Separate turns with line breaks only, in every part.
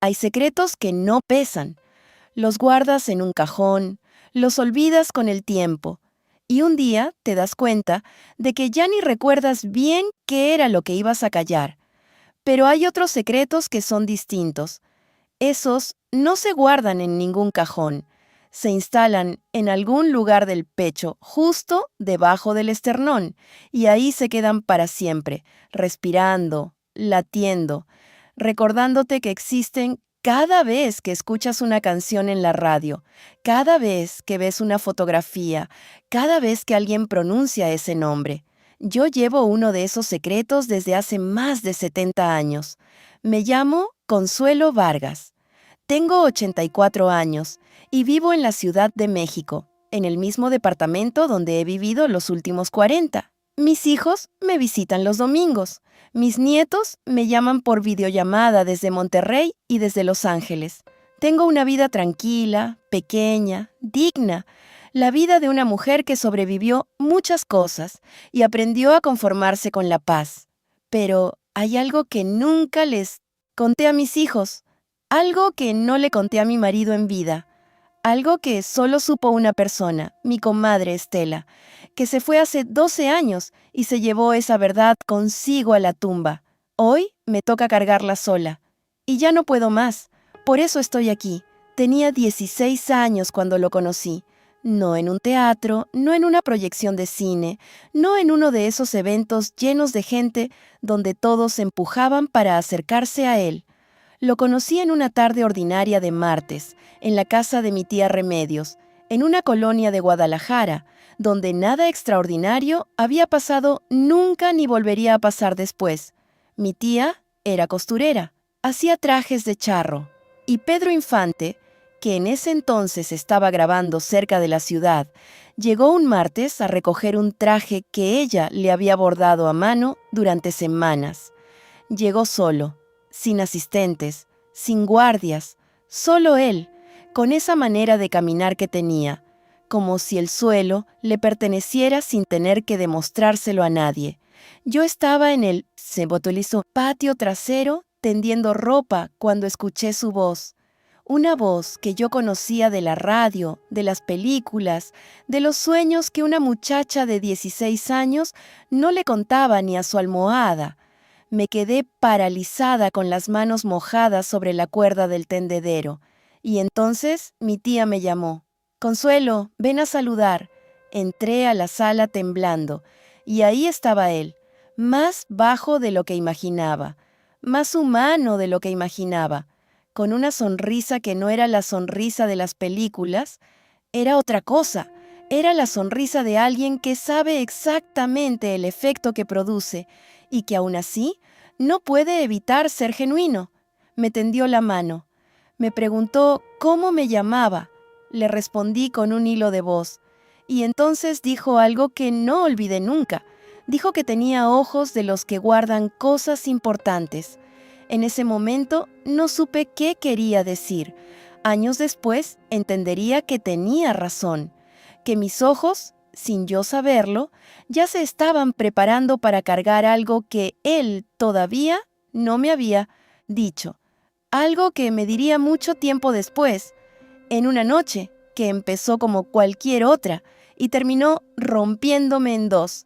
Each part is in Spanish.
Hay secretos que no pesan. Los guardas en un cajón, los olvidas con el tiempo, y un día te das cuenta de que ya ni recuerdas bien qué era lo que ibas a callar. Pero hay otros secretos que son distintos. Esos no se guardan en ningún cajón. Se instalan en algún lugar del pecho, justo debajo del esternón, y ahí se quedan para siempre, respirando, latiendo, recordándote que existen cada vez que escuchas una canción en la radio, cada vez que ves una fotografía, cada vez que alguien pronuncia ese nombre. Yo llevo uno de esos secretos desde hace más de 70 años. Me llamo Consuelo Vargas. Tengo 84 años y vivo en la Ciudad de México, en el mismo departamento donde he vivido los últimos 40. Mis hijos me visitan los domingos. Mis nietos me llaman por videollamada desde Monterrey y desde Los Ángeles. Tengo una vida tranquila, pequeña, digna, la vida de una mujer que sobrevivió muchas cosas y aprendió a conformarse con la paz. Pero hay algo que nunca les conté a mis hijos. Algo que no le conté a mi marido en vida. Algo que solo supo una persona, mi comadre Estela, que se fue hace 12 años y se llevó esa verdad consigo a la tumba. Hoy me toca cargarla sola. Y ya no puedo más. Por eso estoy aquí. Tenía 16 años cuando lo conocí. No en un teatro, no en una proyección de cine, no en uno de esos eventos llenos de gente donde todos se empujaban para acercarse a él. Lo conocí en una tarde ordinaria de martes, en la casa de mi tía Remedios, en una colonia de Guadalajara, donde nada extraordinario había pasado nunca ni volvería a pasar después. Mi tía era costurera, hacía trajes de charro, y Pedro Infante, que en ese entonces estaba grabando cerca de la ciudad, llegó un martes a recoger un traje que ella le había bordado a mano durante semanas. Llegó solo, sin asistentes, sin guardias, solo él, con esa manera de caminar que tenía, como si el suelo le perteneciera sin tener que demostrárselo a nadie. Yo estaba en el, se botulizó, patio trasero tendiendo ropa cuando escuché su voz. Una voz que yo conocía de la radio, de las películas, de los sueños que una muchacha de 16 años no le contaba ni a su almohada. Me quedé paralizada con las manos mojadas sobre la cuerda del tendedero. Y entonces mi tía me llamó. Consuelo, ven a saludar. Entré a la sala temblando, y ahí estaba él, más bajo de lo que imaginaba, más humano de lo que imaginaba, con una sonrisa que no era la sonrisa de las películas, era otra cosa. Era la sonrisa de alguien que sabe exactamente el efecto que produce y que aún así no puede evitar ser genuino. Me tendió la mano. Me preguntó cómo me llamaba. Le respondí con un hilo de voz. Y entonces dijo algo que no olvidé nunca. Dijo que tenía ojos de los que guardan cosas importantes. En ese momento no supe qué quería decir. Años después entendería que tenía razón, que mis ojos, sin yo saberlo, ya se estaban preparando para cargar algo que él todavía no me había dicho, algo que me diría mucho tiempo después, en una noche que empezó como cualquier otra y terminó rompiéndome en dos.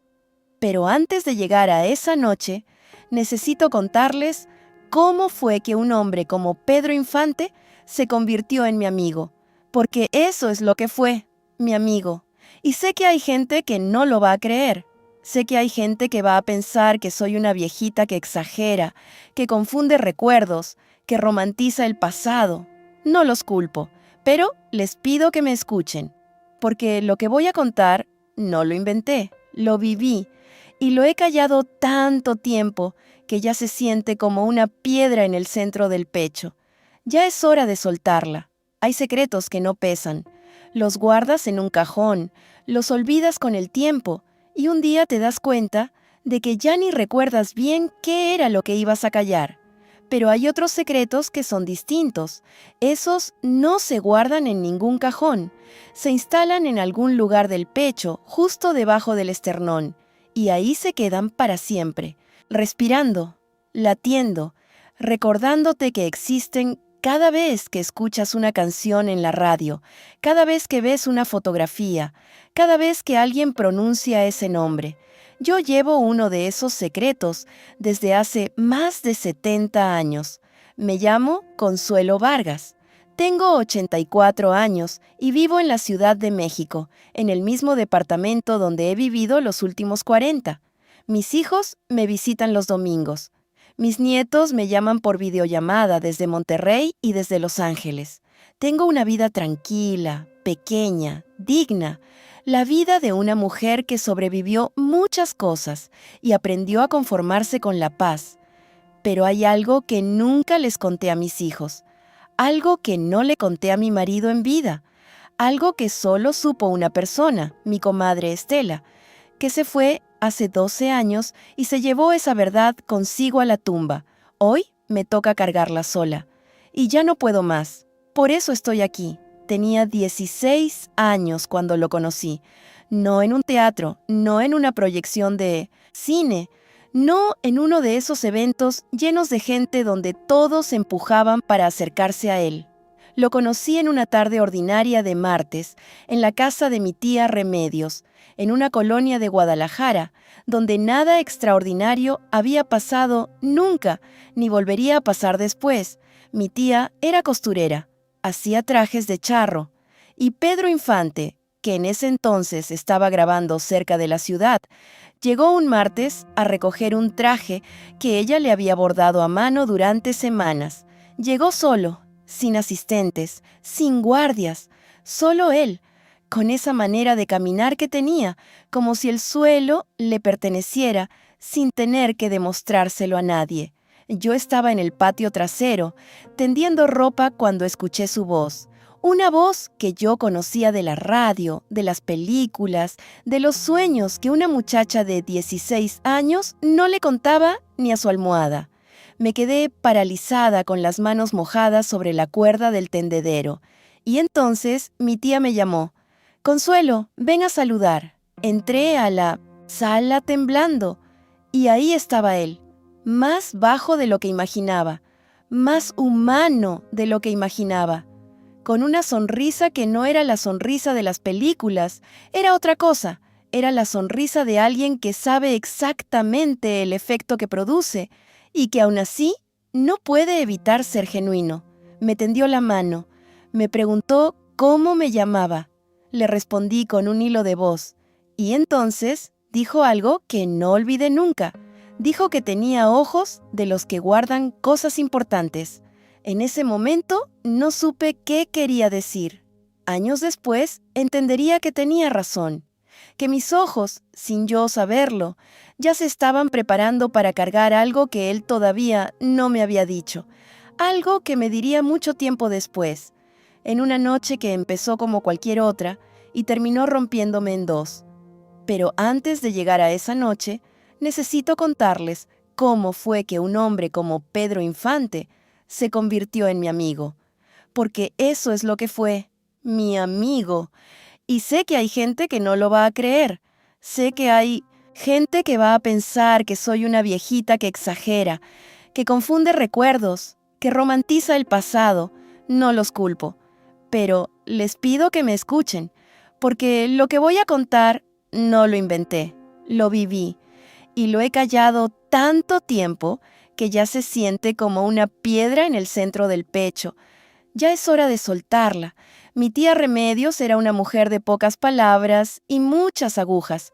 Pero antes de llegar a esa noche, necesito contarles cómo fue que un hombre como Pedro Infante se convirtió en mi amigo, porque eso es lo que fue, mi amigo. Y sé que hay gente que no lo va a creer. Sé que hay gente que va a pensar que soy una viejita que exagera, que confunde recuerdos, que romantiza el pasado. No los culpo, pero les pido que me escuchen, porque lo que voy a contar no lo inventé, lo viví, y lo he callado tanto tiempo que ya se siente como una piedra en el centro del pecho. Ya es hora de soltarla. Hay secretos que no pesan. Los guardas en un cajón, los olvidas con el tiempo, y un día te das cuenta de que ya ni recuerdas bien qué era lo que ibas a callar. Pero hay otros secretos que son distintos. Esos no se guardan en ningún cajón. Se instalan en algún lugar del pecho, justo debajo del esternón, y ahí se quedan para siempre, respirando, latiendo, recordándote que existen Cada vez que escuchas una canción en la radio, cada vez que ves una fotografía, cada vez que alguien pronuncia ese nombre. Yo llevo uno de esos secretos desde hace más de 70 años. Me llamo Consuelo Vargas. Tengo 84 años y vivo en la Ciudad de México, en el mismo departamento donde he vivido los últimos 40. Mis hijos me visitan los domingos. Mis nietos me llaman por videollamada desde Monterrey y desde Los Ángeles. Tengo una vida tranquila, pequeña, digna, la vida de una mujer que sobrevivió muchas cosas y aprendió a conformarse con la paz. Pero hay algo que nunca les conté a mis hijos, algo que no le conté a mi marido en vida, algo que solo supo una persona, mi comadre Estela, que se fue hace 12 años y se llevó esa verdad consigo a la tumba. Hoy me toca cargarla sola. Y ya no puedo más. Por eso estoy aquí. Tenía 16 años cuando lo conocí. No en un teatro, no en una proyección de cine, no en uno de esos eventos llenos de gente donde todos se empujaban para acercarse a él. Lo conocí en una tarde ordinaria de martes, en la casa de mi tía Remedios, en una colonia de Guadalajara, donde nada extraordinario había pasado nunca, ni volvería a pasar después. Mi tía era costurera, hacía trajes de charro, y Pedro Infante, que en ese entonces estaba grabando cerca de la ciudad, llegó un martes a recoger un traje que ella le había bordado a mano durante semanas. Llegó solo, sin asistentes, sin guardias, solo él, con esa manera de caminar que tenía, como si el suelo le perteneciera, sin tener que demostrárselo a nadie. Yo estaba en el patio trasero, tendiendo ropa cuando escuché su voz. Una voz que yo conocía de la radio, de las películas, de los sueños que una muchacha de 16 años no le contaba ni a su almohada. Me quedé paralizada con las manos mojadas sobre la cuerda del tendedero. Y entonces mi tía me llamó. «Consuelo, ven a saludar». Entré a la sala temblando. Y ahí estaba él, más bajo de lo que imaginaba, más humano de lo que imaginaba, con una sonrisa que no era la sonrisa de las películas, era otra cosa, era la sonrisa de alguien que sabe exactamente el efecto que produce y que aún así no puede evitar ser genuino. Me tendió la mano, me preguntó cómo me llamaba. Le respondí con un hilo de voz, y entonces dijo algo que no olvidé nunca. Dijo que tenía ojos de los que guardan cosas importantes. En ese momento no supe qué quería decir. Años después entendería que tenía razón, que mis ojos, sin yo saberlo, ya se estaban preparando para cargar algo que él todavía no me había dicho, algo que me diría mucho tiempo después, en una noche que empezó como cualquier otra y terminó rompiéndome en dos. Pero antes de llegar a esa noche, necesito contarles cómo fue que un hombre como Pedro Infante se convirtió en mi amigo. Porque eso es lo que fue, mi amigo. Y sé que hay gente que no lo va a creer. Sé que hay gente que va a pensar que soy una viejita que exagera, que confunde recuerdos, que romantiza el pasado. No los culpo. Pero les pido que me escuchen, porque lo que voy a contar no lo inventé, lo viví. Y lo he callado tanto tiempo que ya se siente como una piedra en el centro del pecho. Ya es hora de soltarla. Mi tía Remedios era una mujer de pocas palabras y muchas agujas.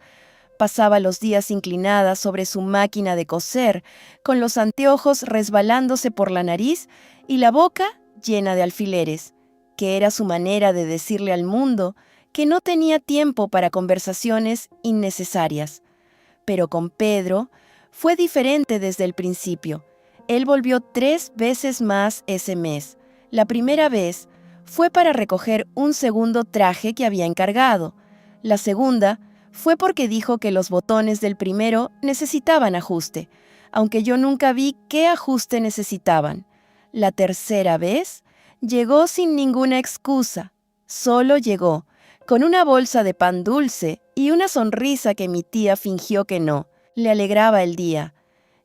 Pasaba los días inclinada sobre su máquina de coser, con los anteojos resbalándose por la nariz y la boca llena de alfileres, que era su manera de decirle al mundo que no tenía tiempo para conversaciones innecesarias. Pero con Pedro fue diferente desde el principio. Él volvió 3 veces más ese mes. La primera vez fue para recoger un segundo traje que había encargado. La segunda fue porque dijo que los botones del primero necesitaban ajuste, aunque yo nunca vi qué ajuste necesitaban. La tercera vez llegó sin ninguna excusa. Solo llegó, con una bolsa de pan dulce y una sonrisa que mi tía fingió que no. Le alegraba el día.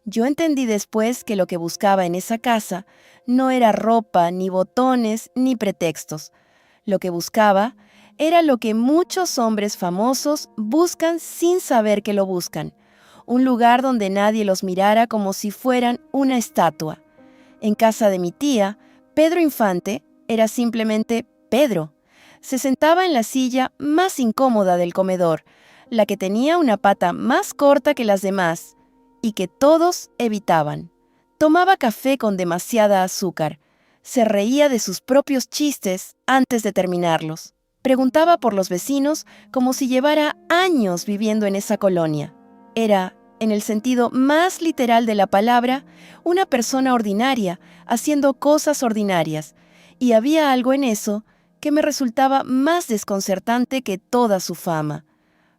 Yo entendí después que lo que buscaba en esa casa No era ropa, ni botones, ni pretextos. Lo que buscaba era lo que muchos hombres famosos buscan sin saber que lo buscan. Un lugar donde nadie los mirara como si fueran una estatua. En casa de mi tía, Pedro Infante era simplemente Pedro. Se sentaba en la silla más incómoda del comedor, la que tenía una pata más corta que las demás, y que todos evitaban. Tomaba café con demasiada azúcar. Se reía de sus propios chistes antes de terminarlos. Preguntaba por los vecinos como si llevara años viviendo en esa colonia. Era, en el sentido más literal de la palabra, una persona ordinaria, haciendo cosas ordinarias, y había algo en eso que me resultaba más desconcertante que toda su fama,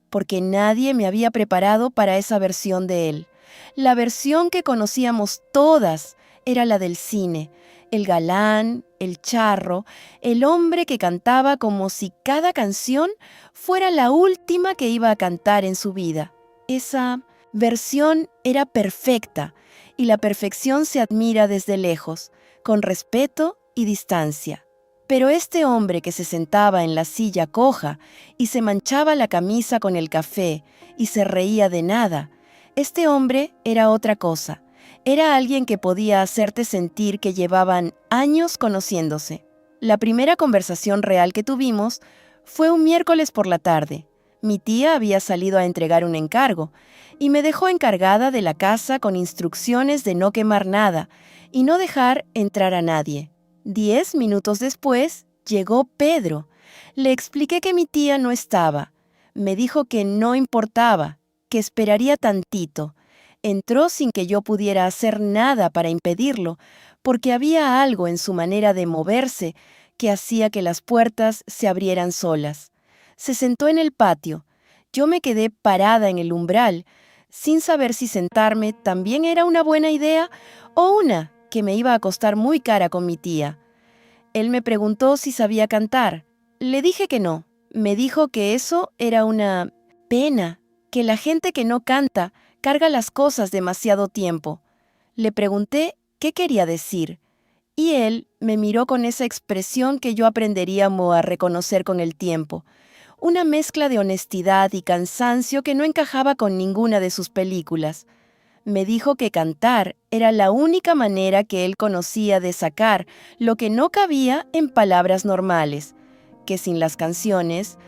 porque nadie me había preparado para esa versión de él. La versión que conocíamos todas era la del cine, el galán, el charro, el hombre que cantaba como si cada canción fuera la última que iba a cantar en su vida. Esa versión era perfecta, y la perfección se admira desde lejos, con respeto y distancia. Pero este hombre que se sentaba en la silla coja y se manchaba la camisa con el café y se reía de nada, este hombre era otra cosa. Era alguien que podía hacerte sentir que llevaban años conociéndose. La primera conversación real que tuvimos fue un miércoles por la tarde. Mi tía había salido a entregar un encargo y me dejó encargada de la casa con instrucciones de no quemar nada y no dejar entrar a nadie. 10 minutos después, llegó Pedro. Le expliqué que mi tía no estaba. Me dijo que no importaba, que esperaría tantito. Entró sin que yo pudiera hacer nada para impedirlo, porque había algo en su manera de moverse que hacía que las puertas se abrieran solas. Se sentó en el patio. Yo me quedé parada en el umbral, sin saber si sentarme también era una buena idea o una que me iba a costar muy cara con mi tía. Él me preguntó si sabía cantar. Le dije que no. Me dijo que eso era una pena, que la gente que no canta carga las cosas demasiado tiempo. Le pregunté qué quería decir, y él me miró con esa expresión que yo aprenderíamos a reconocer con el tiempo. Una mezcla de honestidad y cansancio que no encajaba con ninguna de sus películas. Me dijo que cantar era la única manera que él conocía de sacar lo que no cabía en palabras normales, que sin las canciones,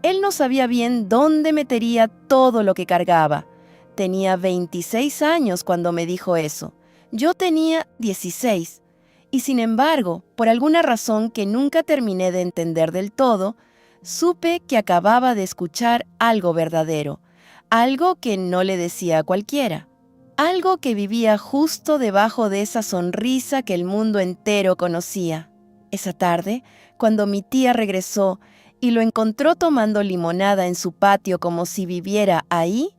él no sabía bien dónde metería todo lo que cargaba. Tenía 26 años cuando me dijo eso. Yo tenía 16. Y sin embargo, por alguna razón que nunca terminé de entender del todo, supe que acababa de escuchar algo verdadero, algo que no le decía a cualquiera. Algo que vivía justo debajo de esa sonrisa que el mundo entero conocía. Esa tarde, cuando mi tía regresó y lo encontró tomando limonada en su patio como si viviera ahí,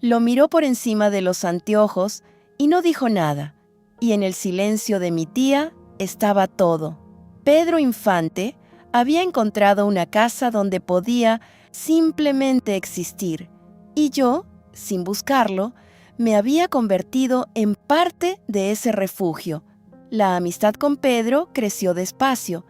lo miró por encima de los anteojos y no dijo nada. Y en el silencio de mi tía estaba todo. Pedro Infante había encontrado una casa donde podía simplemente existir. Y yo, sin buscarlo, me había convertido en parte de ese refugio. La amistad con Pedro creció despacio,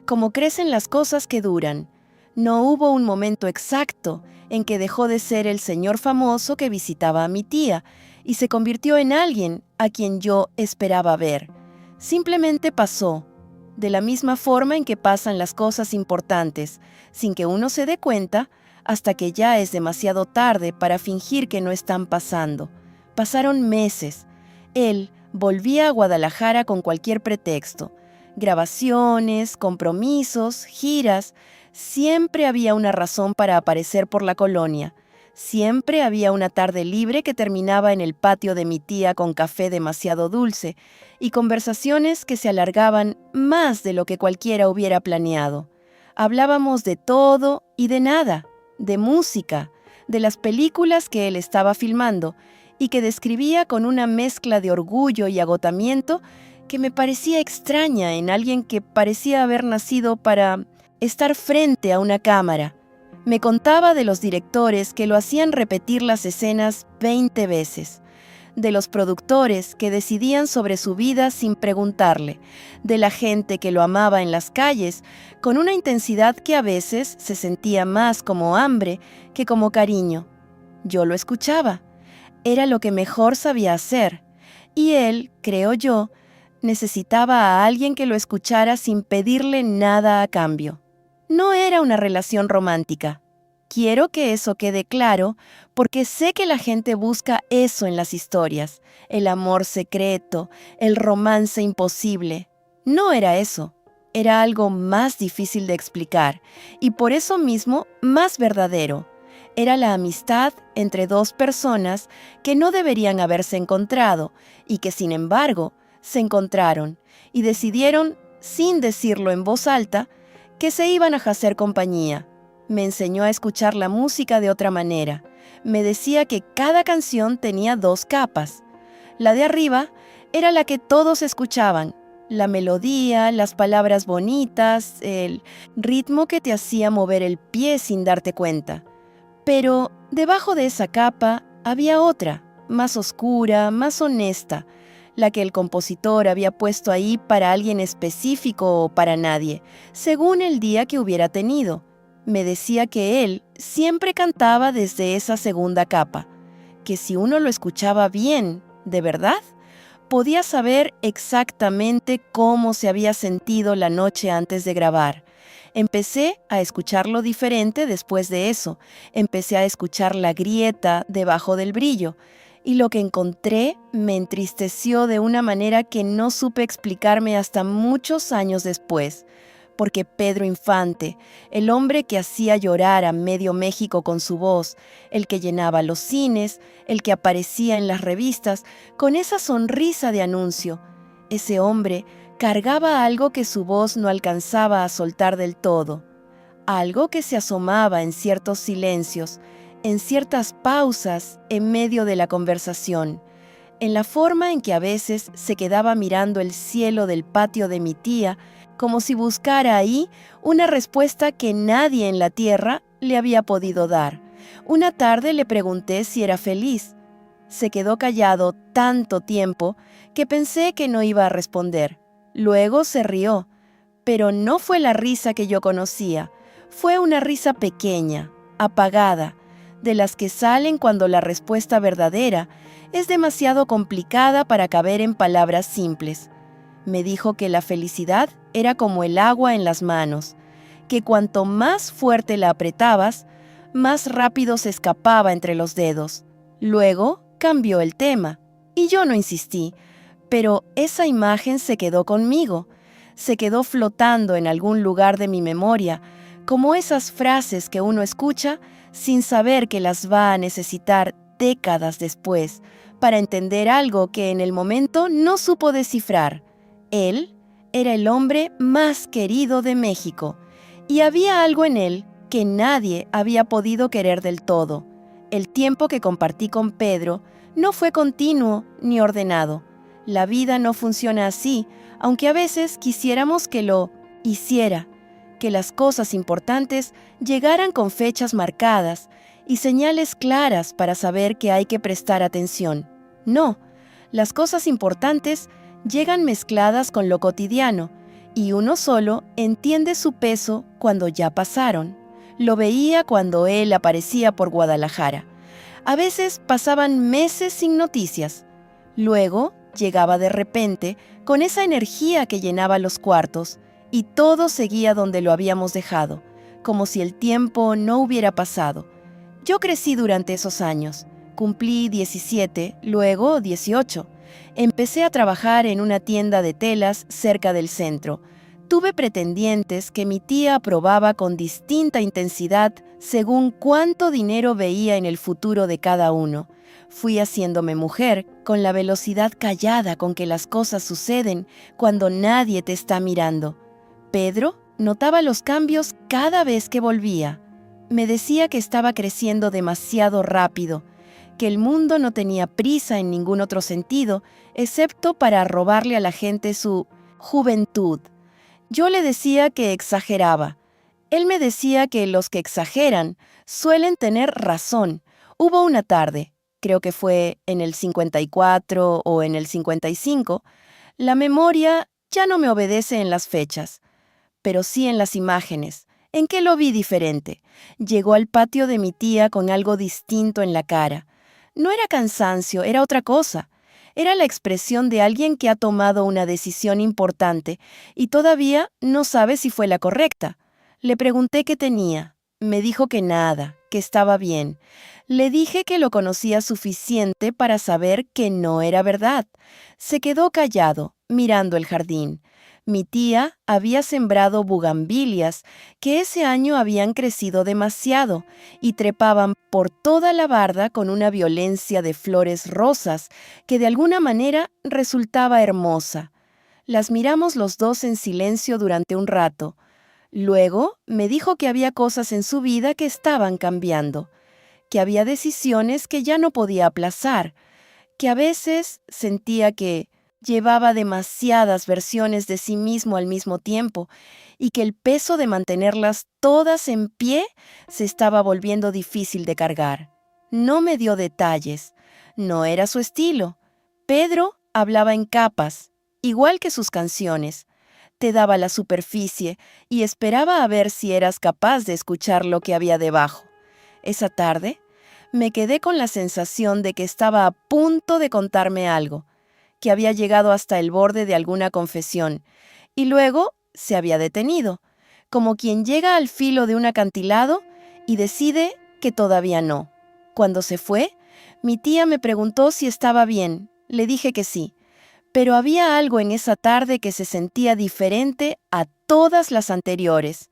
como crecen las cosas que duran. No hubo un momento exacto en que dejó de ser el señor famoso que visitaba a mi tía y se convirtió en alguien a quien yo esperaba ver. Simplemente pasó, de la misma forma en que pasan las cosas importantes, sin que uno se dé cuenta, hasta que ya es demasiado tarde para fingir que no están pasando. Pasaron meses. Él volvía a Guadalajara con cualquier pretexto. Grabaciones, compromisos, giras. Siempre había una razón para aparecer por la colonia. Siempre había una tarde libre que terminaba en el patio de mi tía con café demasiado dulce y conversaciones que se alargaban más de lo que cualquiera hubiera planeado. Hablábamos de todo y de nada, de música, de las películas que él estaba filmando y que describía con una mezcla de orgullo y agotamiento que me parecía extraña en alguien que parecía haber nacido para estar frente a una cámara. Me contaba de los directores que lo hacían repetir las escenas 20 veces, de los productores que decidían sobre su vida sin preguntarle, de la gente que lo amaba en las calles, con una intensidad que a veces se sentía más como hambre que como cariño. Yo lo escuchaba. Era lo que mejor sabía hacer. Y él, creo yo, necesitaba a alguien que lo escuchara sin pedirle nada a cambio. No era una relación romántica. Quiero que eso quede claro porque sé que la gente busca eso en las historias, el amor secreto, el romance imposible. No era eso, era algo más difícil de explicar y por eso mismo más verdadero. Era la amistad entre dos personas que no deberían haberse encontrado y que sin embargo se encontraron y decidieron, sin decirlo en voz alta, que se iban a hacer compañía. Me enseñó a escuchar la música de otra manera. Me decía que cada canción tenía dos capas. La de arriba era la que todos escuchaban, la melodía, las palabras bonitas, el ritmo que te hacía mover el pie sin darte cuenta. Pero debajo de esa capa había otra, más oscura, más honesta, la que el compositor había puesto ahí para alguien específico o para nadie, según el día que hubiera tenido. Me decía que él siempre cantaba desde esa segunda capa, que si uno lo escuchaba bien, de verdad, podía saber exactamente cómo se había sentido la noche antes de grabar. Empecé a escucharlo diferente después de eso. Empecé a escuchar la grieta debajo del brillo. Y lo que encontré me entristeció de una manera que no supe explicarme hasta muchos años después. Porque Pedro Infante, el hombre que hacía llorar a medio México con su voz, el que llenaba los cines, el que aparecía en las revistas, con esa sonrisa de anuncio, ese hombre cargaba algo que su voz no alcanzaba a soltar del todo, algo que se asomaba en ciertos silencios, en ciertas pausas en medio de la conversación, en la forma en que a veces se quedaba mirando el cielo del patio de mi tía, como si buscara ahí una respuesta que nadie en la tierra le había podido dar. Una tarde le pregunté si era feliz. Se quedó callado tanto tiempo que pensé que no iba a responder. Luego se rió, pero no fue la risa que yo conocía. Fue una risa pequeña, apagada, de las que salen cuando la respuesta verdadera es demasiado complicada para caber en palabras simples. Me dijo que la felicidad era como el agua en las manos, que cuanto más fuerte la apretabas, más rápido se escapaba entre los dedos. Luego cambió el tema, y yo no insistí, pero esa imagen se quedó conmigo, se quedó flotando en algún lugar de mi memoria, como esas frases que uno escucha sin saber que las va a necesitar décadas después para entender algo que en el momento no supo descifrar. Él era el hombre más querido de México, y había algo en él que nadie había podido querer del todo. El tiempo que compartí con Pedro no fue continuo ni ordenado. La vida no funciona así, aunque a veces quisiéramos que lo hiciera, que las cosas importantes llegaran con fechas marcadas y señales claras para saber que hay que prestar atención. No, las cosas importantes llegan mezcladas con lo cotidiano, y uno solo entiende su peso cuando ya pasaron. Lo veía cuando él aparecía por Guadalajara. A veces pasaban meses sin noticias. Luego llegaba de repente con esa energía que llenaba los cuartos, y todo seguía donde lo habíamos dejado, como si el tiempo no hubiera pasado. Yo crecí durante esos años. Cumplí 17, luego 18. Empecé a trabajar en una tienda de telas cerca del centro. Tuve pretendientes que mi tía aprobaba con distinta intensidad según cuánto dinero veía en el futuro de cada uno. Fui haciéndome mujer con la velocidad callada con que las cosas suceden cuando nadie te está mirando. Pedro notaba los cambios cada vez que volvía. Me decía que estaba creciendo demasiado rápido, que el mundo no tenía prisa en ningún otro sentido, excepto para robarle a la gente su juventud. Yo le decía que exageraba. Él me decía que los que exageran suelen tener razón. Hubo una tarde, creo que fue en el 54 o en el 55, la memoria ya no me obedece en las fechas, pero sí en las imágenes. ¿En qué lo vi diferente? Llegó al patio de mi tía con algo distinto en la cara. No era cansancio, era otra cosa. Era la expresión de alguien que ha tomado una decisión importante y todavía no sabe si fue la correcta. Le pregunté qué tenía. Me dijo que nada, que estaba bien. Le dije que lo conocía suficiente para saber que no era verdad. Se quedó callado, mirando el jardín. Mi tía había sembrado bugambilias que ese año habían crecido demasiado y trepaban por toda la barda con una violencia de flores rosas que de alguna manera resultaba hermosa. Las miramos los dos en silencio durante un rato. Luego me dijo que había cosas en su vida que estaban cambiando, que había decisiones que ya no podía aplazar, que a veces sentía que llevaba demasiadas versiones de sí mismo al mismo tiempo y que el peso de mantenerlas todas en pie se estaba volviendo difícil de cargar. No me dio detalles. No era su estilo. Pedro hablaba en capas, igual que sus canciones. Te daba la superficie y esperaba a ver si eras capaz de escuchar lo que había debajo. Esa tarde, me quedé con la sensación de que estaba a punto de contarme algo, que había llegado hasta el borde de alguna confesión, y luego se había detenido, como quien llega al filo de un acantilado y decide que todavía no. Cuando se fue, mi tía me preguntó si estaba bien. Le dije que sí, pero había algo en esa tarde que se sentía diferente a todas las anteriores,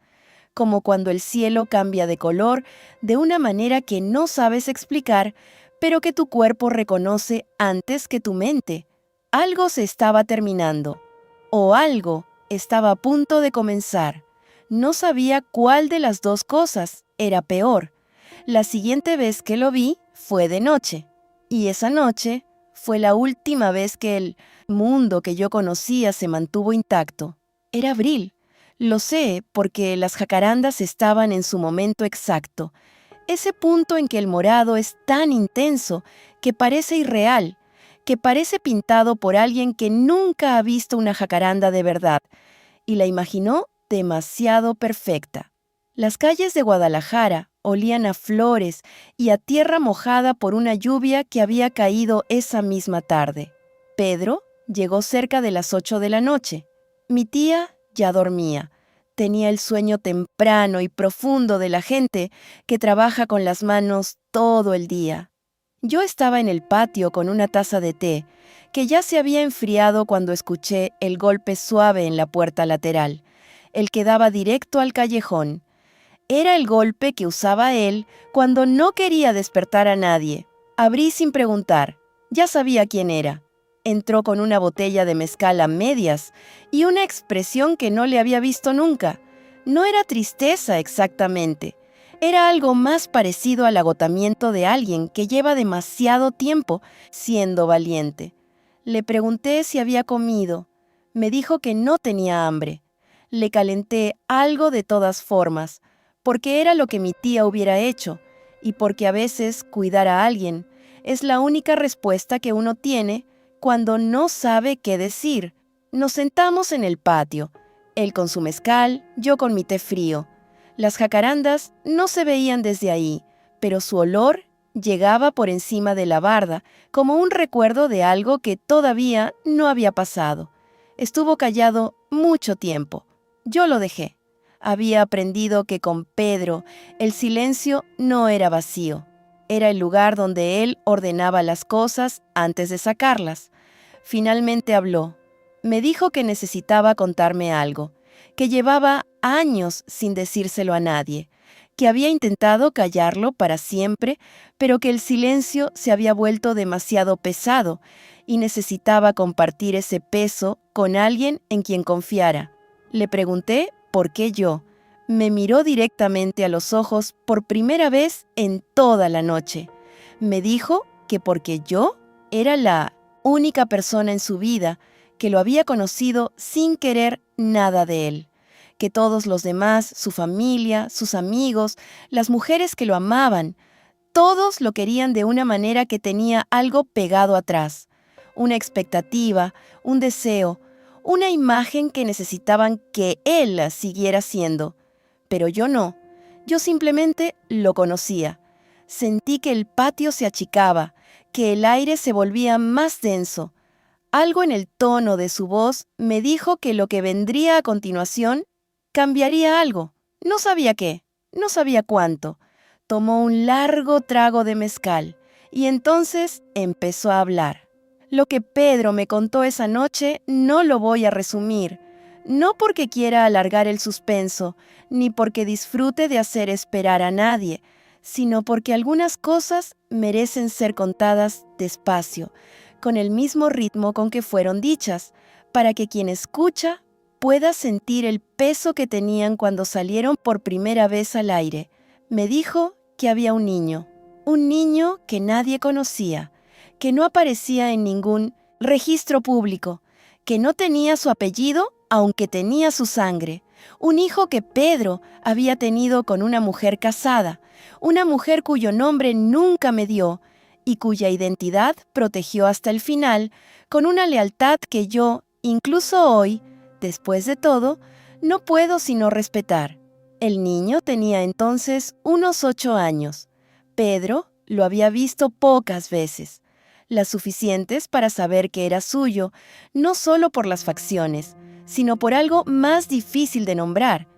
como cuando el cielo cambia de color de una manera que no sabes explicar, pero que tu cuerpo reconoce antes que tu mente. Algo se estaba terminando, o algo estaba a punto de comenzar. No sabía cuál de las dos cosas era peor. La siguiente vez que lo vi fue de noche, y esa noche fue la última vez que el mundo que yo conocía se mantuvo intacto. Era abril. Lo sé porque las jacarandas estaban en su momento exacto, ese punto en que el morado es tan intenso que parece irreal, que parece pintado por alguien que nunca ha visto una jacaranda de verdad y la imaginó demasiado perfecta. Las calles de Guadalajara olían a flores y a tierra mojada por una lluvia que había caído esa misma tarde. Pedro llegó cerca de las 8 de la noche. Mi tía ya dormía. Tenía el sueño temprano y profundo de la gente que trabaja con las manos todo el día. Yo estaba en el patio con una taza de té, que ya se había enfriado cuando escuché el golpe suave en la puerta lateral, el que daba directo al callejón. Era el golpe que usaba él cuando no quería despertar a nadie. Abrí sin preguntar. Ya sabía quién era. Entró con una botella de mezcal a medias y una expresión que no le había visto nunca. No era tristeza exactamente. Era algo más parecido al agotamiento de alguien que lleva demasiado tiempo siendo valiente. Le pregunté si había comido. Me dijo que no tenía hambre. Le calenté algo de todas formas, porque era lo que mi tía hubiera hecho, y porque a veces cuidar a alguien es la única respuesta que uno tiene cuando no sabe qué decir. Nos sentamos en el patio, él con su mezcal, yo con mi té frío. Las jacarandas no se veían desde ahí, pero su olor llegaba por encima de la barda, como un recuerdo de algo que todavía no había pasado. Estuvo callado mucho tiempo. Yo lo dejé. Había aprendido que con Pedro el silencio no era vacío. Era el lugar donde él ordenaba las cosas antes de sacarlas. Finalmente habló. Me dijo que necesitaba contarme algo, que llevaba años sin decírselo a nadie, que había intentado callarlo para siempre, pero que el silencio se había vuelto demasiado pesado y necesitaba compartir ese peso con alguien en quien confiara. Le pregunté por qué yo. Me miró directamente a los ojos por primera vez en toda la noche. Me dijo que porque yo era la única persona en su vida que lo había conocido sin querer nada de él, que todos los demás, su familia, sus amigos, las mujeres que lo amaban, Todos lo querían de una manera que tenía algo pegado atrás, una expectativa, un deseo, una imagen que necesitaban que él siguiera siendo. Pero yo no, yo simplemente lo conocía. Sentí que el patio se achicaba, que el aire se volvía más denso. Algo en el tono de su voz me dijo que lo que vendría a continuación cambiaría algo. No sabía qué, no sabía cuánto. Tomó un largo trago de mezcal y entonces empezó a hablar. Lo que Pedro me contó esa noche no lo voy a resumir, no porque quiera alargar el suspenso, ni porque disfrute de hacer esperar a nadie, sino porque algunas cosas merecen ser contadas despacio, con el mismo ritmo con que fueron dichas, para que quien escucha pueda sentir el peso que tenían cuando salieron por primera vez al aire. Me dijo que había un niño que nadie conocía, que no aparecía en ningún registro público, que no tenía su apellido aunque tenía su sangre, un hijo que Pedro había tenido con una mujer casada, una mujer cuyo nombre nunca me dio y cuya identidad protegió hasta el final con una lealtad que yo, incluso hoy, después de todo, no puedo sino respetar. El niño tenía entonces unos 8 años. Pedro lo había visto pocas veces, las suficientes para saber que era suyo, no solo por las facciones, sino por algo más difícil de nombrar,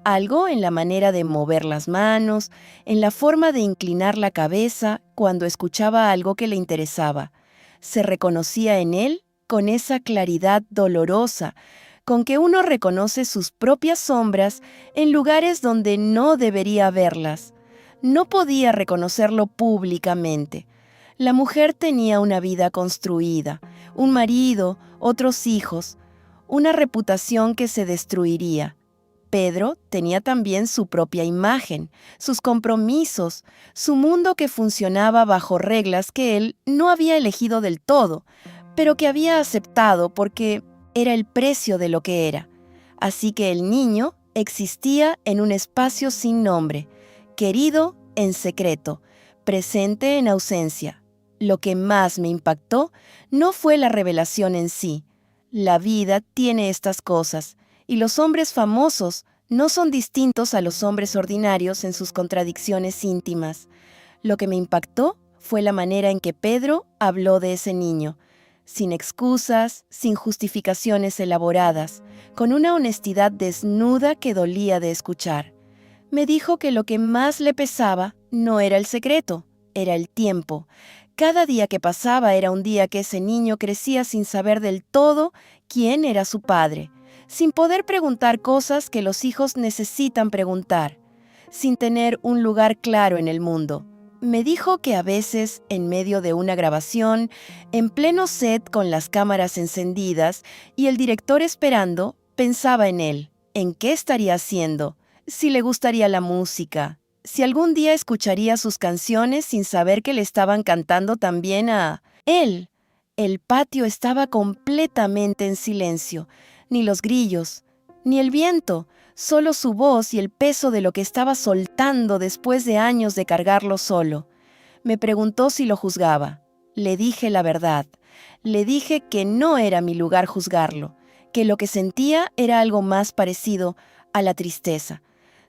algo en la manera de mover las manos, en la forma de inclinar la cabeza cuando escuchaba algo que le interesaba. Se reconocía en él con esa claridad dolorosa, con que uno reconoce sus propias sombras en lugares donde no debería verlas. No podía reconocerlo públicamente. La mujer tenía una vida construida, un marido, otros hijos, una reputación que se destruiría. Pedro tenía también su propia imagen, sus compromisos, su mundo que funcionaba bajo reglas que él no había elegido del todo, pero que había aceptado porque era el precio de lo que era. Así que el niño existía en un espacio sin nombre, querido en secreto, presente en ausencia. Lo que más me impactó no fue la revelación en sí. La vida tiene estas cosas, y los hombres famosos no son distintos a los hombres ordinarios en sus contradicciones íntimas. Lo que me impactó fue la manera en que Pedro habló de ese niño, sin excusas, sin justificaciones elaboradas, con una honestidad desnuda que dolía de escuchar. Me dijo que lo que más le pesaba no era el secreto, era el tiempo. Cada día que pasaba era un día que ese niño crecía sin saber del todo quién era su padre, sin poder preguntar cosas que los hijos necesitan preguntar, sin tener un lugar claro en el mundo. Me dijo que a veces, en medio de una grabación, en pleno set con las cámaras encendidas y el director esperando, pensaba en él, en qué estaría haciendo, si le gustaría la música, si algún día escucharía sus canciones sin saber que le estaban cantando también a él. El patio estaba completamente en silencio, ni los grillos, ni el viento, solo su voz y el peso de lo que estaba soltando después de años de cargarlo solo. Me preguntó si lo juzgaba. Le dije la verdad. Le dije que no era mi lugar juzgarlo, que lo que sentía era algo más parecido a la tristeza.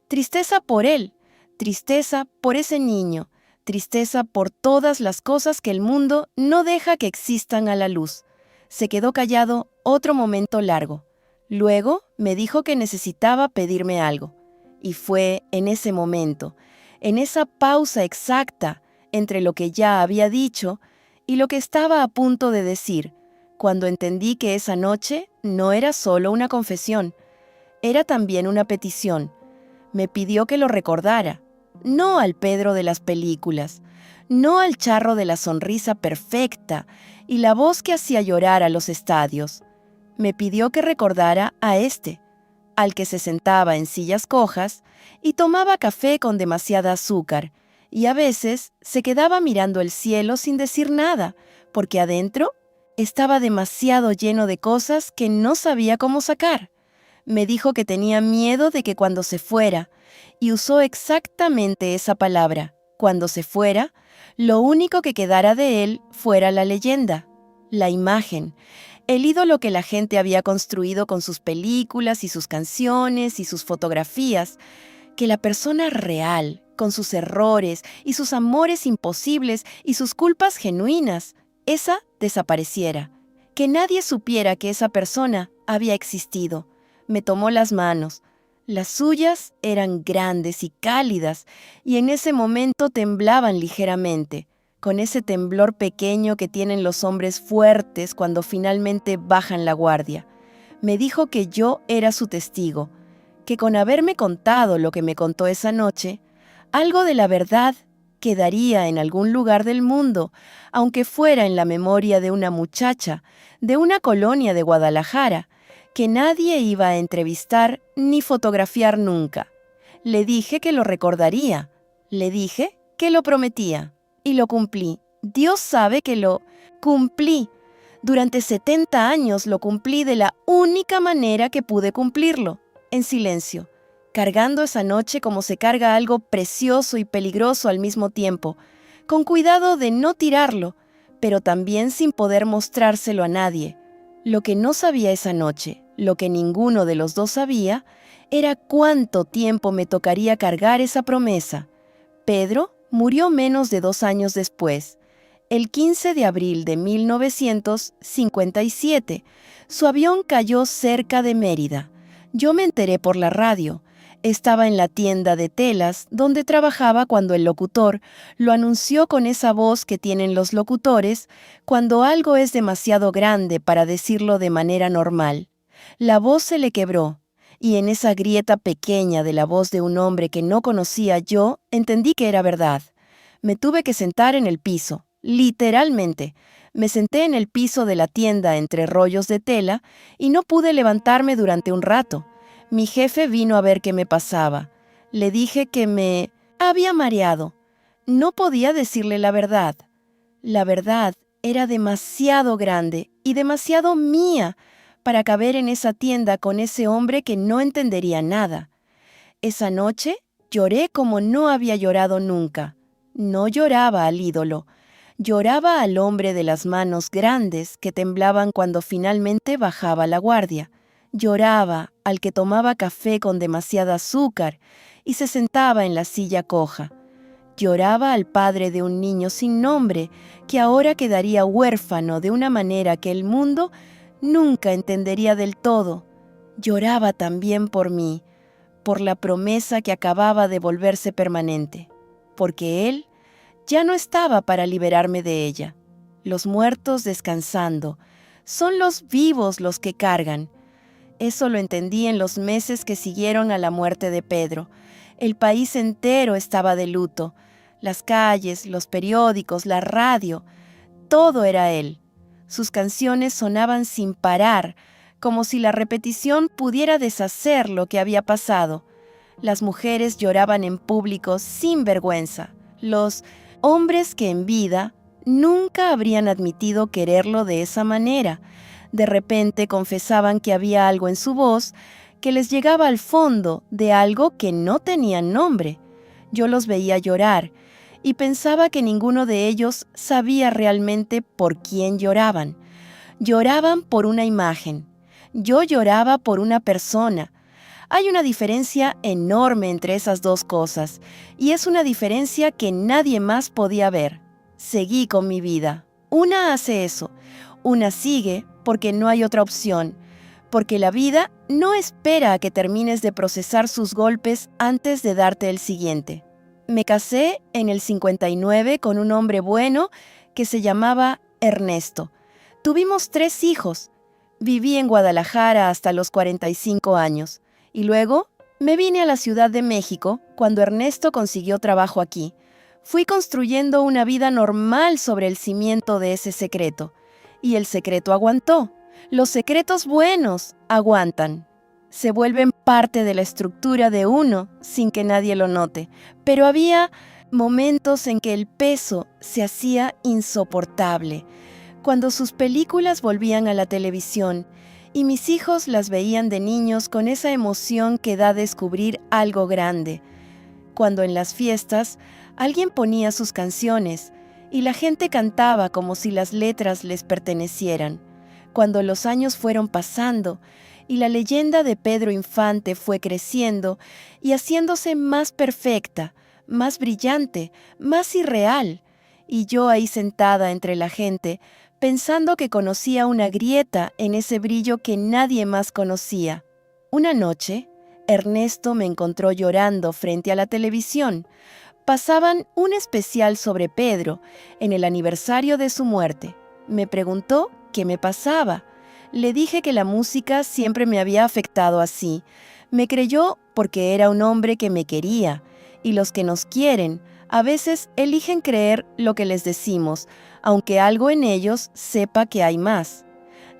Tristeza por él, tristeza por ese niño, tristeza por todas las cosas que el mundo no deja que existan a la luz. Se quedó callado otro momento largo. Luego me dijo que necesitaba pedirme algo. Y fue en ese momento, en esa pausa exacta entre lo que ya había dicho y lo que estaba a punto de decir, cuando entendí que esa noche no era solo una confesión, era también una petición. Me pidió que lo recordara, no al Pedro de las películas, no al charro de la sonrisa perfecta y la voz que hacía llorar a los estadios. Me pidió que recordara a este, al que se sentaba en sillas cojas y tomaba café con demasiada azúcar, y a veces se quedaba mirando el cielo sin decir nada, porque adentro estaba demasiado lleno de cosas que no sabía cómo sacar. Me dijo que tenía miedo de que cuando se fuera, y usó exactamente esa palabra, cuando se fuera, lo único que quedara de él fuera la leyenda, la imagen, el ídolo que la gente había construido con sus películas y sus canciones y sus fotografías, que la persona real, con sus errores y sus amores imposibles y sus culpas genuinas, esa desapareciera, que nadie supiera que esa persona había existido. Me tomó las manos. Las suyas eran grandes y cálidas, y en ese momento temblaban ligeramente, con ese temblor pequeño que tienen los hombres fuertes cuando finalmente bajan la guardia. Me dijo que yo era su testigo, que con haberme contado lo que me contó esa noche, algo de la verdad quedaría en algún lugar del mundo, aunque fuera en la memoria de una muchacha, de una colonia de Guadalajara, que nadie iba a entrevistar ni fotografiar nunca. Le dije que lo recordaría, le dije que lo prometía, y lo cumplí. Dios sabe que lo cumplí. Durante 70 años lo cumplí de la única manera que pude cumplirlo, en silencio, cargando esa noche como se carga algo precioso y peligroso al mismo tiempo, con cuidado de no tirarlo, pero también sin poder mostrárselo a nadie. Lo que no sabía esa noche, lo que ninguno de los dos sabía, era cuánto tiempo me tocaría cargar esa promesa. Pedro murió menos de 2 años después, el 15 de abril de 1957. Su avión cayó cerca de Mérida. Yo me enteré por la radio. Estaba en la tienda de telas donde trabajaba cuando el locutor lo anunció con esa voz que tienen los locutores cuando algo es demasiado grande para decirlo de manera normal. La voz se le quebró, y en esa grieta pequeña de la voz de un hombre que no conocía yo, entendí que era verdad. Me tuve que sentar en el piso, literalmente. Me senté en el piso de la tienda entre rollos de tela y no pude levantarme durante un rato. Mi jefe vino a ver qué me pasaba. Le dije que me había mareado. No podía decirle la verdad. La verdad era demasiado grande y demasiado mía para caber en esa tienda con ese hombre que no entendería nada. Esa noche lloré como no había llorado nunca. No lloraba al ídolo. Lloraba al hombre de las manos grandes que temblaban cuando finalmente bajaba la guardia. Lloraba al que tomaba café con demasiada azúcar y se sentaba en la silla coja. Lloraba al padre de un niño sin nombre que ahora quedaría huérfano de una manera que el mundo nunca entendería del todo. Lloraba también por mí, por la promesa que acababa de volverse permanente, porque él ya no estaba para liberarme de ella. Los muertos descansando, son los vivos los que cargan. Eso lo entendí en los meses que siguieron a la muerte de Pedro. El país entero estaba de luto. Las calles, los periódicos, la radio, todo era él. Sus canciones sonaban sin parar, como si la repetición pudiera deshacer lo que había pasado. Las mujeres lloraban en público sin vergüenza. Los hombres que en vida nunca habrían admitido quererlo de esa manera. De repente confesaban que había algo en su voz que les llegaba al fondo de algo que no tenía nombre. Yo los veía llorar y pensaba que ninguno de ellos sabía realmente por quién lloraban. Lloraban por una imagen. Yo lloraba por una persona. Hay una diferencia enorme entre esas dos cosas, y es una diferencia que nadie más podía ver. Seguí con mi vida. Una hace eso. Una sigue porque no hay otra opción, porque la vida no espera a que termines de procesar sus golpes antes de darte el siguiente. Me casé en el 59 con un hombre bueno que se llamaba Ernesto. Tuvimos 3 hijos. Viví en Guadalajara hasta los 45 años. Y luego me vine a la Ciudad de México cuando Ernesto consiguió trabajo aquí. Fui construyendo una vida normal sobre el cimiento de ese secreto. Y el secreto aguantó. Los secretos buenos aguantan. Se vuelven parte de la estructura de uno sin que nadie lo note. Pero había momentos en que el peso se hacía insoportable. Cuando sus películas volvían a la televisión y mis hijos las veían de niños con esa emoción que da descubrir algo grande. Cuando en las fiestas Alguien ponía sus canciones y la gente cantaba como si las letras les pertenecieran. Cuando los años fueron pasando y la leyenda de Pedro Infante fue creciendo y haciéndose más perfecta, más brillante, más irreal, y yo ahí sentada entre la gente, pensando que conocía una grieta en ese brillo que nadie más conocía. Una noche, Ernesto me encontró llorando frente a la televisión. Pasaban un especial sobre Pedro en el aniversario de su muerte. Me preguntó qué me pasaba. Le dije que la música siempre me había afectado así. Me creyó porque era un hombre que me quería, y los que nos quieren a veces eligen creer lo que les decimos, aunque algo en ellos sepa que hay más.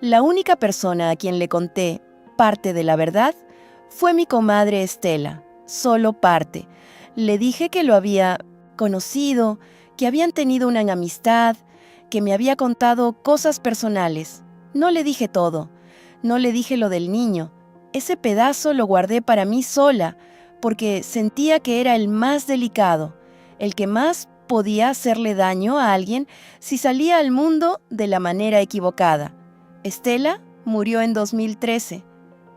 La única persona a quien le conté parte de la verdad fue mi comadre Estela, solo parte. Le dije que lo había conocido, que habían tenido una amistad, que me había contado cosas personales. No le dije todo, no le dije lo del niño. Ese pedazo lo guardé para mí sola, porque sentía que era el más delicado, el que más podía hacerle daño a alguien si salía al mundo de la manera equivocada. Estela murió en 2013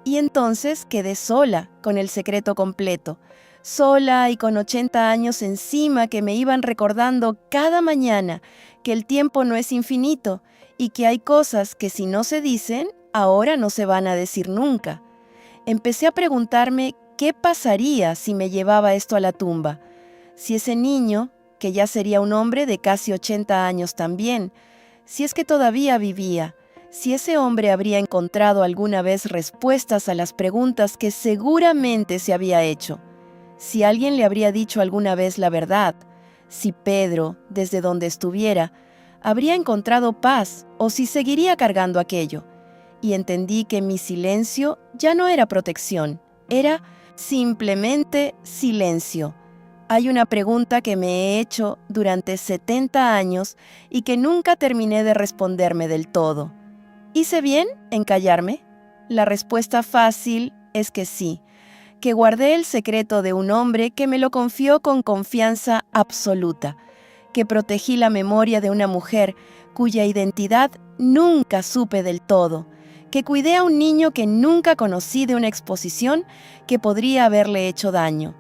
y entonces quedé sola con el secreto completo, sola y con 80 años encima que me iban recordando cada mañana que el tiempo no es infinito y que hay cosas que si no se dicen, ahora no se van a decir nunca. Empecé a preguntarme qué pasaría si me llevaba esto a la tumba, si ese niño, que ya sería un hombre de casi 80 años también, si es que todavía vivía, si ese hombre habría encontrado alguna vez respuestas a las preguntas que seguramente se había hecho, si alguien le habría dicho alguna vez la verdad, si Pedro, desde donde estuviera, habría encontrado paz o si seguiría cargando aquello. Y entendí que mi silencio ya no era protección, era simplemente silencio. Hay una pregunta que me he hecho durante 70 años y que nunca terminé de responderme del todo. ¿Hice bien en callarme? La respuesta fácil es que sí, que guardé el secreto de un hombre que me lo confió con confianza absoluta, que protegí la memoria de una mujer cuya identidad nunca supe del todo, que cuidé a un niño que nunca conocí de una exposición que podría haberle hecho daño.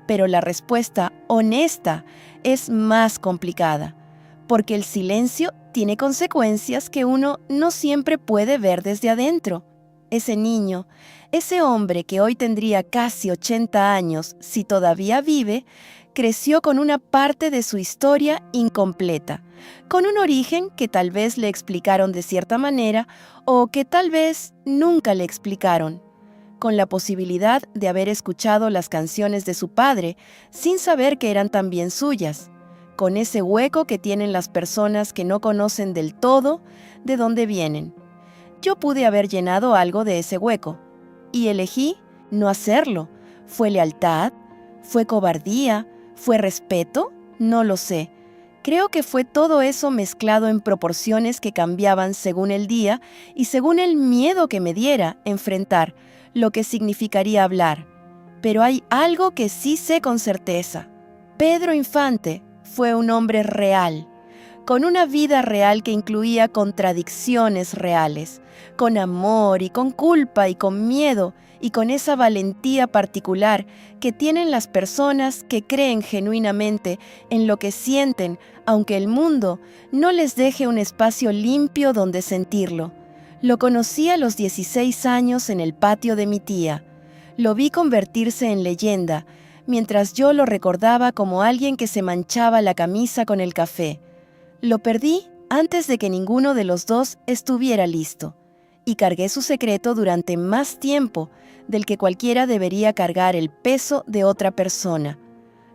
Pero la respuesta honesta es más complicada, porque el silencio tiene consecuencias que uno no siempre puede ver desde adentro. Ese niño, ese hombre que hoy tendría casi 80 años, si todavía vive, creció con una parte de su historia incompleta, con un origen que tal vez le explicaron de cierta manera o que tal vez nunca le explicaron, con la posibilidad de haber escuchado las canciones de su padre sin saber que eran también suyas, con ese hueco que tienen las personas que no conocen del todo de dónde vienen. Yo pude haber llenado algo de ese hueco, y elegí no hacerlo. ¿Fue lealtad? ¿Fue cobardía? ¿Fue respeto? No lo sé. Creo que fue todo eso mezclado en proporciones que cambiaban según el día y según el miedo que me diera enfrentar lo que significaría hablar. Pero hay algo que sí sé con certeza. Pedro Infante fue un hombre real, con una vida real que incluía contradicciones reales, con amor y con culpa y con miedo y con esa valentía particular que tienen las personas que creen genuinamente en lo que sienten, aunque el mundo no les deje un espacio limpio donde sentirlo. Lo conocí a los 16 años en el patio de mi tía. Lo vi convertirse en leyenda, mientras yo lo recordaba como alguien que se manchaba la camisa con el café. Lo perdí antes de que ninguno de los dos estuviera listo, y cargué su secreto durante más tiempo del que cualquiera debería cargar el peso de otra persona.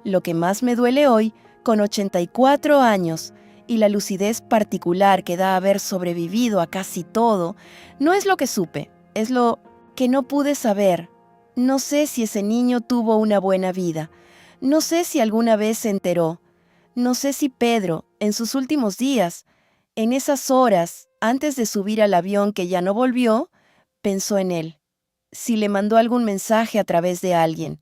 Lo que más me duele hoy, con 84 años, y la lucidez particular que da haber sobrevivido a casi todo, no es lo que supe, es lo que no pude saber. No sé si ese niño tuvo una buena vida, no sé si alguna vez se enteró, no sé si Pedro, en sus últimos días, en esas horas antes de subir al avión que ya no volvió, pensó en él, si le mandó algún mensaje a través de alguien,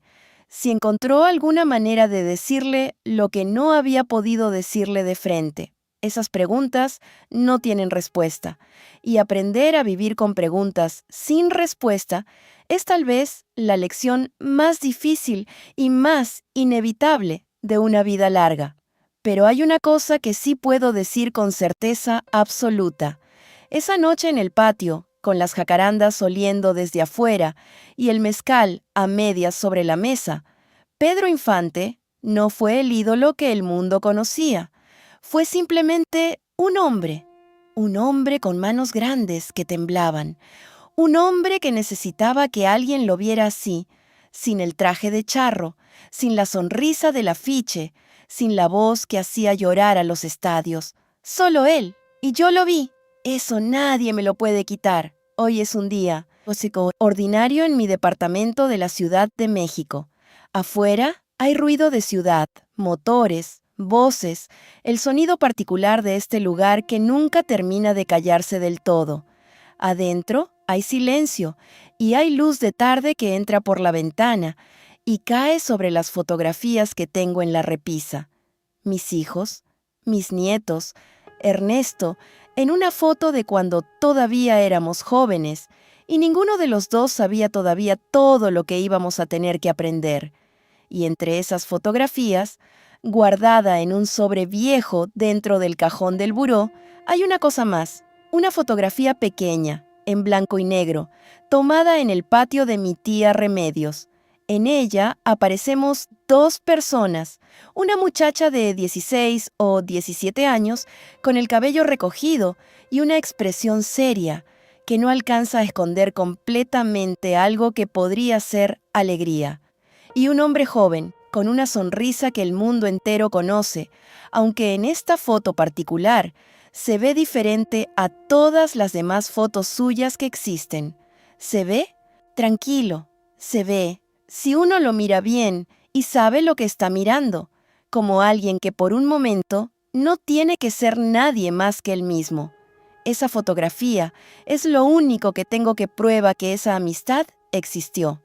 si encontró alguna manera de decirle lo que no había podido decirle de frente. Esas preguntas no tienen respuesta, y aprender a vivir con preguntas sin respuesta es tal vez la lección más difícil y más inevitable de una vida larga. Pero hay una cosa que sí puedo decir con certeza absoluta. Esa noche en el patio, con las jacarandas oliendo desde afuera y el mezcal a medias sobre la mesa, Pedro Infante no fue el ídolo que el mundo conocía. Fue simplemente un hombre con manos grandes que temblaban, un hombre que necesitaba que alguien lo viera así, sin el traje de charro, sin la sonrisa del afiche, sin la voz que hacía llorar a los estadios. Solo él, y yo lo vi. Eso nadie me lo puede quitar. Hoy es un día ordinario en mi departamento de la Ciudad de México. Afuera hay ruido de ciudad, motores, voces, el sonido particular de este lugar que nunca termina de callarse del todo. Adentro hay silencio y hay luz de tarde que entra por la ventana y cae sobre las fotografías que tengo en la repisa. Mis hijos, mis nietos, Ernesto, en una foto de cuando todavía éramos jóvenes, y ninguno de los dos sabía todavía todo lo que íbamos a tener que aprender. Y entre esas fotografías, guardada en un sobre viejo dentro del cajón del buró, hay una cosa más, una fotografía pequeña, en blanco y negro, tomada en el patio de mi tía Remedios. En ella aparecemos dos personas, una muchacha de 16 o 17 años, con el cabello recogido y una expresión seria, que no alcanza a esconder completamente algo que podría ser alegría. Y un hombre joven, con una sonrisa que el mundo entero conoce, aunque en esta foto particular se ve diferente a todas las demás fotos suyas que existen. Se ve tranquilo, se ve, si uno lo mira bien y sabe lo que está mirando, como alguien que por un momento no tiene que ser nadie más que él mismo. Esa fotografía es lo único que tengo que prueba que esa amistad existió.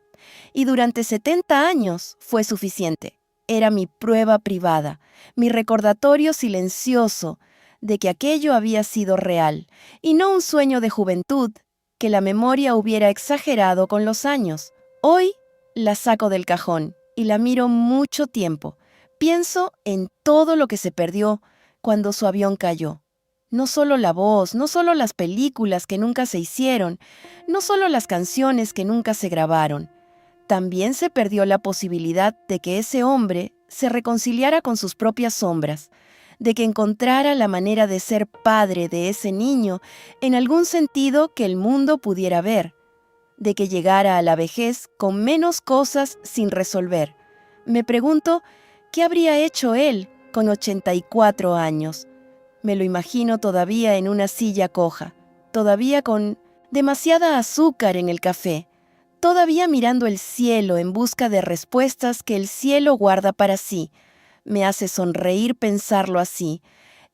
Y durante 70 años fue suficiente. Era mi prueba privada, mi recordatorio silencioso de que aquello había sido real, y no un sueño de juventud que la memoria hubiera exagerado con los años. Hoy la saco del cajón y la miro mucho tiempo. Pienso en todo lo que se perdió cuando su avión cayó. No solo la voz, no solo las películas que nunca se hicieron, no solo las canciones que nunca se grabaron. También se perdió la posibilidad de que ese hombre se reconciliara con sus propias sombras, de que encontrara la manera de ser padre de ese niño en algún sentido que el mundo pudiera ver, de que llegara a la vejez con menos cosas sin resolver. Me pregunto, ¿qué habría hecho él con 84 años? Me lo imagino todavía en una silla coja, todavía con demasiada azúcar en el café, todavía mirando el cielo en busca de respuestas que el cielo guarda para sí. Me hace sonreír pensarlo así.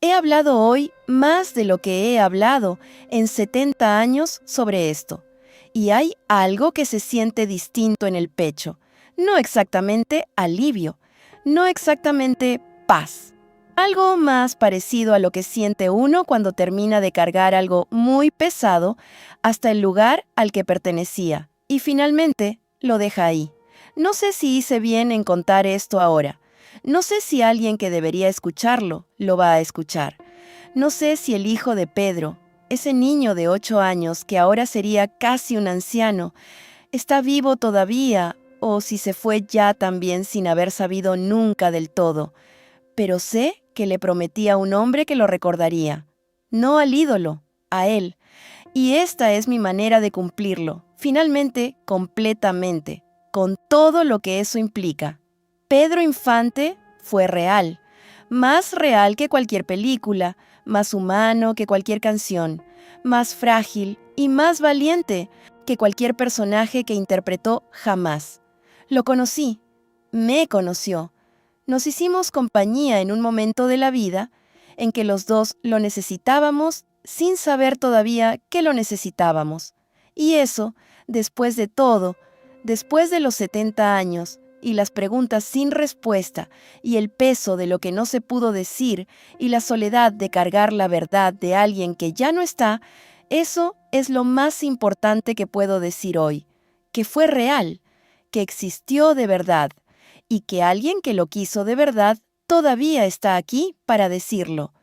He hablado hoy más de lo que he hablado en 70 años sobre esto. Y hay algo que se siente distinto en el pecho. No exactamente alivio, no exactamente paz. Algo más parecido a lo que siente uno cuando termina de cargar algo muy pesado hasta el lugar al que pertenecía y finalmente lo deja ahí. No sé si hice bien en contar esto ahora. No sé si alguien que debería escucharlo lo va a escuchar. No sé si el hijo de Pedro, ese niño de 8 años que ahora sería casi un anciano, está vivo todavía o si se fue ya también sin haber sabido nunca del todo. Pero sé que le prometí a un hombre que lo recordaría. No al ídolo, a él. Y esta es mi manera de cumplirlo, finalmente, completamente, con todo lo que eso implica. Pedro Infante fue real, más real que cualquier película, más humano que cualquier canción, más frágil y más valiente que cualquier personaje que interpretó jamás. Lo conocí, me conoció. Nos hicimos compañía en un momento de la vida en que los dos lo necesitábamos sin saber todavía que lo necesitábamos. Y eso, después de todo, después de los 70 años, y las preguntas sin respuesta, y el peso de lo que no se pudo decir, y la soledad de cargar la verdad de alguien que ya no está, eso es lo más importante que puedo decir hoy, que fue real, que existió de verdad, y que alguien que lo quiso de verdad todavía está aquí para decirlo.